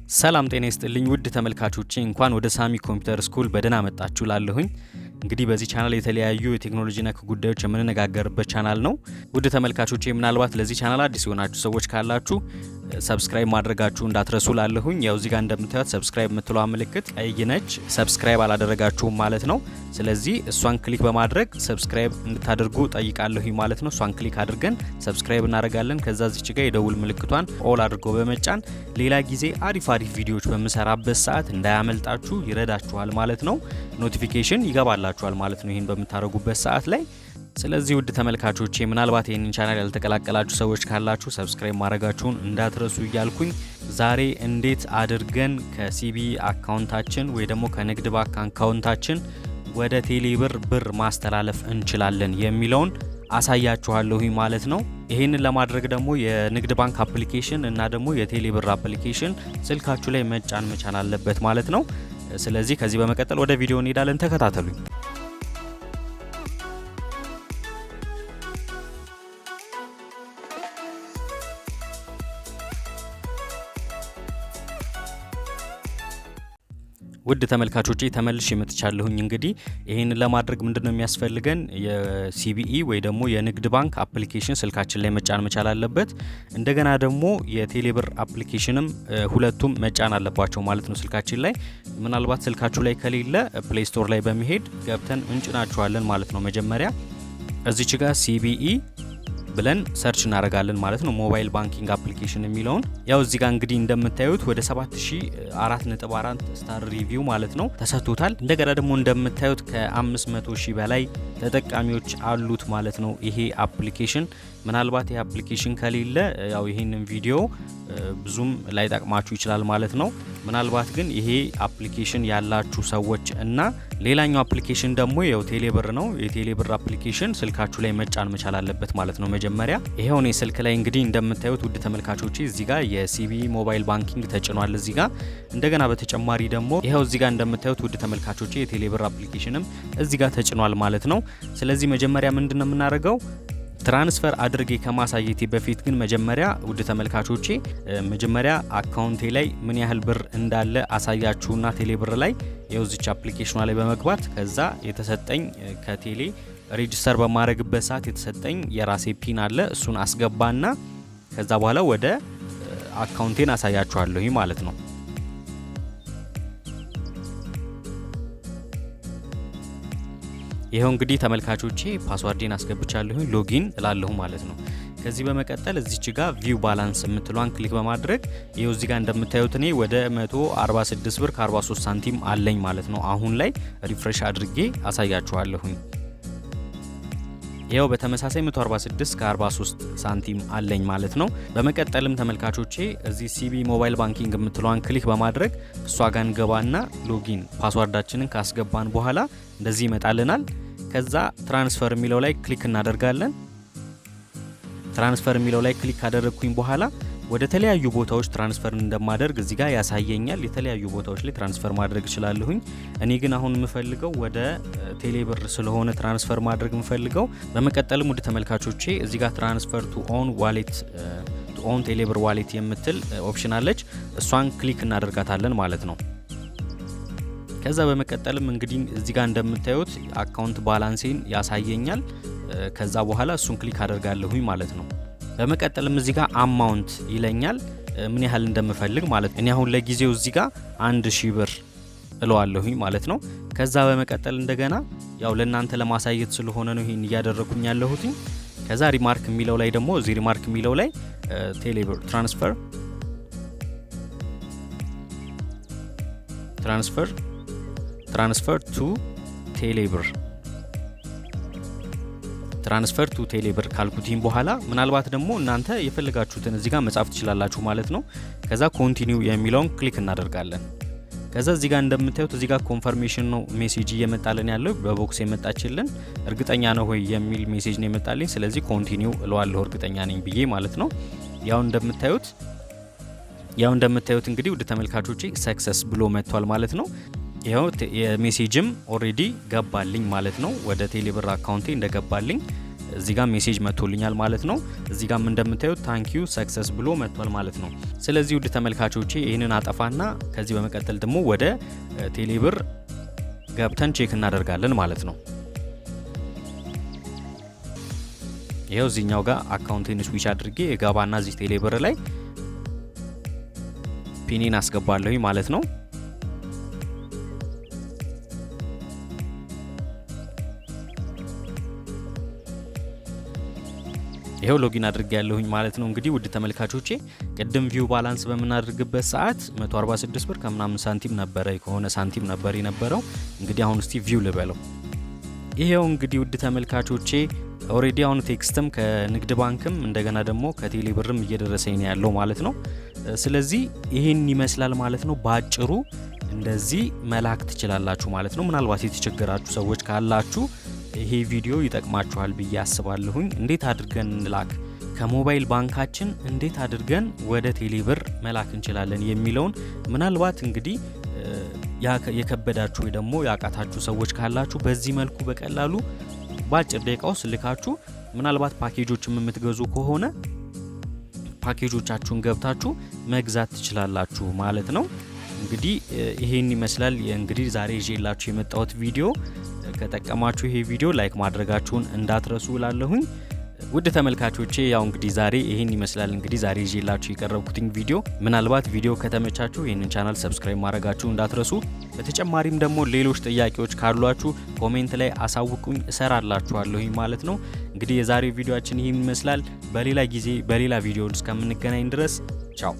ሰላም ጤና ይስጥልኝ ውድ ተመልካቾቼ እንኳን ወደ ሳሚ ኮምፒውተር ስኩል በደህና መጣችሁ ላለሁኝ። እንግዲህ በዚህ ቻናል የተለያዩ የቴክኖሎጂ ነክ ጉዳዮች የምንነጋገርበት ቻናል ነው። ውድ ተመልካቾቼ ምናልባት ለዚህ ቻናል አዲስ የሆናችሁ ሰዎች ካላችሁ ሰብስክራይብ ማድረጋችሁ እንዳትረሱ ላለሁኝ። ያው እዚህ ጋር እንደምታዩት ሰብስክራይብ የምትለዋ ምልክት ቀይ ነች፣ ሰብስክራይብ አላደረጋችሁም ማለት ነው። ስለዚህ እሷን ክሊክ በማድረግ ሰብስክራይብ እንድታደርጉ ጠይቃለሁኝ ማለት ነው። እሷን ክሊክ አድርገን ሰብስክራይብ እናደርጋለን። ከዛ እዚች ጋር የደውል ምልክቷን ኦል አድርጎ በመጫን ሌላ ጊዜ አሪፍ ቪዲዮዎች በመሰራበት ሰዓት እንዳያመልጣችሁ ይረዳችኋል ማለት ነው። ኖቲፊኬሽን ይገባላችኋል ማለት ነው ይሄን በመታረጉበት ሰዓት ላይ። ስለዚህ ውድ ተመልካቾቼ ምናልባት ይሄንን ቻናል ያልተቀላቀላችሁ ሰዎች ካላችሁ ሰብስክራይብ ማድረጋችሁን እንዳትረሱ እያልኩኝ ዛሬ እንዴት አድርገን ከሲቢ አካውንታችን ወይ ደግሞ ከንግድ ባንክ አካውንታችን ወደ ቴሌብር ብር ማስተላለፍ እንችላለን የሚለውን አሳያችኋለሁ ማለት ነው። ይሄንን ለማድረግ ደግሞ የንግድ ባንክ አፕሊኬሽን እና ደግሞ የቴሌብር አፕሊኬሽን ስልካችሁ ላይ መጫን መቻል አለበት ማለት ነው። ስለዚህ ከዚህ በመቀጠል ወደ ቪዲዮ እንሄዳለን፣ ተከታተሉኝ። ውድ ተመልካቾቼ ተመልሼ መጥቻለሁኝ። እንግዲህ ይሄንን ለማድረግ ምንድነው የሚያስፈልገን? የሲቢኢ ወይ ደግሞ የንግድ ባንክ አፕሊኬሽን ስልካችን ላይ መጫን መቻል አለበት። እንደገና ደግሞ የቴሌብር አፕሊኬሽንም ሁለቱም መጫን አለባቸው ማለት ነው ስልካችን ላይ። ምናልባት ስልካችሁ ላይ ከሌለ ፕሌይ ስቶር ላይ በመሄድ ገብተን እንጭናቸዋለን ማለት ነው። መጀመሪያ እዚች ጋር ሲቢኢ ብለን ሰርች እናደርጋለን ማለት ነው። ሞባይል ባንኪንግ አፕሊኬሽን የሚለውን ያው እዚህ ጋር እንግዲህ እንደምታዩት ወደ 74.4 ስታር ሪቪው ማለት ነው ተሰጥቶታል። እንደገና ደግሞ እንደምታዩት ከ500,000 በላይ ተጠቃሚዎች አሉት ማለት ነው ይሄ አፕሊኬሽን። ምናልባት ይሄ አፕሊኬሽን ከሌለ ያው ይሄንን ቪዲዮ ብዙም ላይጠቅማችሁ ይችላል ማለት ነው። ምናልባት ግን ይሄ አፕሊኬሽን ያላችሁ ሰዎች እና ሌላኛው አፕሊኬሽን ደግሞ ያው ቴሌብር ነው። የቴሌብር አፕሊኬሽን ስልካችሁ ላይ መጫን መቻል አለበት ማለት ነው። መጀመሪያ ይሄው ነው ስልክ ላይ እንግዲህ እንደምታዩት ውድ ተመልካቾቼ እዚህ ጋር የሲቢ ሞባይል ባንኪንግ ተጭኗል እዚህ ጋር። እንደገና በተጨማሪ ደግሞ ይሄው እዚህ ጋር እንደምታዩት ውድ ተመልካቾቼ የቴሌብር አፕሊኬሽንም እዚህ ጋር ተጭኗል ማለት ነው። ስለዚህ መጀመሪያ ምንድነው የምናደርገው? ትራንስፈር አድርጌ ከማሳየቴ በፊት ግን መጀመሪያ ውድ ተመልካቾቼ መጀመሪያ አካውንቴ ላይ ምን ያህል ብር እንዳለ አሳያችሁና ቴሌብር ላይ የውዝች አፕሊኬሽኗ ላይ በመግባት ከዛ የተሰጠኝ ከቴሌ ሬጂስተር በማድረግበት ሰዓት የተሰጠኝ የራሴ ፒን አለ እሱን አስገባና ከዛ በኋላ ወደ አካውንቴን አሳያችኋለሁ ማለት ነው። ይሄው እንግዲህ ተመልካቾቼ ፓስዋርዴን አስገብቻለሁ ሎጊን እላለሁ ማለት ነው። ከዚህ በመቀጠል እዚች ጋር ቪው ባላንስ የምትሏን ክሊክ በማድረግ ይሄው እዚህ ጋር እንደምታዩት እኔ ወደ 146 ብር ከ43 ሳንቲም አለኝ ማለት ነው። አሁን ላይ ሪፍሬሽ አድርጌ አሳያችኋለሁ። ይሄው በተመሳሳይ 146 ከ43 ሳንቲም አለኝ ማለት ነው። በመቀጠልም ተመልካቾቼ እዚህ ሲቢ ሞባይል ባንኪንግ የምትሏን ክሊክ በማድረግ እሷ ጋር እንገባና ሎጊን ፓስዋርዳችንን ካስገባን በኋላ እንደዚህ ይመጣልናል። ከዛ ትራንስፈር የሚለው ላይ ክሊክ እናደርጋለን። ትራንስፈር የሚለው ላይ ክሊክ ካደረግኩኝ በኋላ ወደ ተለያዩ ቦታዎች ትራንስፈር እንደማደርግ እዚህ ጋር ያሳየኛል። የተለያዩ ቦታዎች ላይ ትራንስፈር ማድረግ እችላለሁኝ። እኔ ግን አሁን የምፈልገው ወደ ቴሌብር ስለሆነ ትራንስፈር ማድረግ የምፈልገው። በመቀጠልም ወደ ተመልካቾቼ እዚህ ጋር ትራንስፈር ቱ ኦን ዋሌት ቱ ኦን ቴሌብር ዋሌት የምትል ኦፕሽን አለች። እሷን ክሊክ እናደርጋታለን ማለት ነው። ከዛ በመቀጠልም እንግዲህ እዚህ ጋር እንደምታዩት አካውንት ባላንሴን ያሳየኛል። ከዛ በኋላ እሱን ክሊክ አደርጋለሁኝ ማለት ነው። በመቀጠልም እዚህ ጋር አማውንት ይለኛል ምን ያህል እንደምፈልግ ማለት ነው። እኔ አሁን ለጊዜው እዚህ ጋር 1000 ብር እለዋለሁኝ ማለት ነው። ከዛ በመቀጠል እንደገና ያው ለእናንተ ለማሳየት ስለሆነ ነው ይሄን እያደረኩኝ ያለሁት። ከዛ ሪማርክ የሚለው ላይ ደግሞ እዚህ ሪማርክ የሚለው ላይ ቴሌብር ትራንስፈር ቱ ቴሌብር ካልኩቲን በኋላ ምናልባት ደግሞ እናንተ የፈለጋችሁትን እዚህ ጋር መጻፍ ትችላላችሁ ማለት ነው። ከዛ ኮንቲኒው የሚለውን ክሊክ እናደርጋለን። ከዛ እዚህ ጋር እንደምታዩት እዚህ ጋር ኮንፈርሜሽን ነው ሜሴጅ እየመጣልን ያለው በቦክስ የመጣችልን እርግጠኛ ነው ሆይ የሚል ሜሴጅ ነው የመጣልኝ። ስለዚህ ኮንቲኒው እለዋለሁ እርግጠኛ ነኝ ብዬ ማለት ነው። ያው እንደምታዩት እንግዲህ ወደ ተመልካቾቼ ሰክሰስ ብሎ መጥቷል ማለት ነው። ይሄው የሜሴጅም ኦሬዲ ገባልኝ ማለት ነው። ወደ ቴሌብር አካውንቴ እንደገባልኝ እዚህ ጋር ሜሴጅ መጥቶልኛል ማለት ነው። እዚህ ጋር እንደምታዩት ታንክ ዩ ሰክሰስ ብሎ መጥቷል ማለት ነው። ስለዚህ ውድ ተመልካቾቼ ይህንን አጠፋና ከዚህ በመቀጠል ደግሞ ወደ ቴሌብር ገብተን ቼክ እናደርጋለን ማለት ነው። ይሄው እዚህኛው ጋር አካውንቴን ስዊች አድርጌ እገባና እዚህ ቴሌብር ላይ ፒኒን አስገባለሁኝ ማለት ነው። ይሄው ሎጊን አድርጌ ያለሁኝ ማለት ነው። እንግዲህ ውድ ተመልካቾቼ ቅድም ቪው ባላንስ በመናደርግበት ሰዓት 146 ብር ከምናምን ሳንቲም ነበረ ከሆነ ሳንቲም ነበር የነበረው። እንግዲህ አሁን እስቲ ቪው ልበለው። ይሄው እንግዲህ ውድ ተመልካቾቼ ኦሬዲ አሁን ቴክስትም ከንግድ ባንክም እንደገና ደግሞ ከቴሌ ብርም እየደረሰኝ ነው ያለው ማለት ነው። ስለዚህ ይሄን ይመስላል ማለት ነው። ባጭሩ እንደዚህ መላክ ትችላላችሁ ማለት ነው። ምናልባት የተቸገራችሁ ሰዎች ካላችሁ ይሄ ቪዲዮ ይጠቅማችኋል ብዬ አስባለሁኝ። እንዴት አድርገን እንላክ፣ ከሞባይል ባንካችን እንዴት አድርገን ወደ ቴሌ ብር መላክ እንችላለን የሚለውን ምናልባት እንግዲህ የከበዳችሁ ወይ ደግሞ ያቃታችሁ ሰዎች ካላችሁ በዚህ መልኩ በቀላሉ በአጭር ደቂቃ ውስጥ ልካችሁ ምናልባት ፓኬጆችም የምትገዙ ከሆነ ፓኬጆቻችሁን ገብታችሁ መግዛት ትችላላችሁ ማለት ነው። እንግዲህ ይሄን ይመስላል እንግዲህ ዛሬ ይዤላችሁ የመጣሁት ቪዲዮ። ከጠቀማችሁ ይሄ ቪዲዮ ላይክ ማድረጋችሁን እንዳትረሱ እላለሁኝ። ውድ ተመልካቾቼ ያው እንግዲህ ዛሬ ይሄን ይመስላል እንግዲህ ዛሬ ይዤላችሁ የቀረብኩት ቪዲዮ። ምናልባት ቪዲዮ ከተመቻችሁ ይሄንን ቻናል ሰብስክራይብ ማድረጋችሁን እንዳትረሱ። በተጨማሪም ደግሞ ሌሎች ጥያቄዎች ካሏችሁ ኮሜንት ላይ አሳውቁኝ፣ እሰራላችኋለሁኝ ማለት ነው። እንግዲህ የዛሬው ቪዲዮአችን ይሄን ይመስላል። በሌላ ጊዜ በሌላ ቪዲዮ እስከምንገናኝ ድረስ ቻው።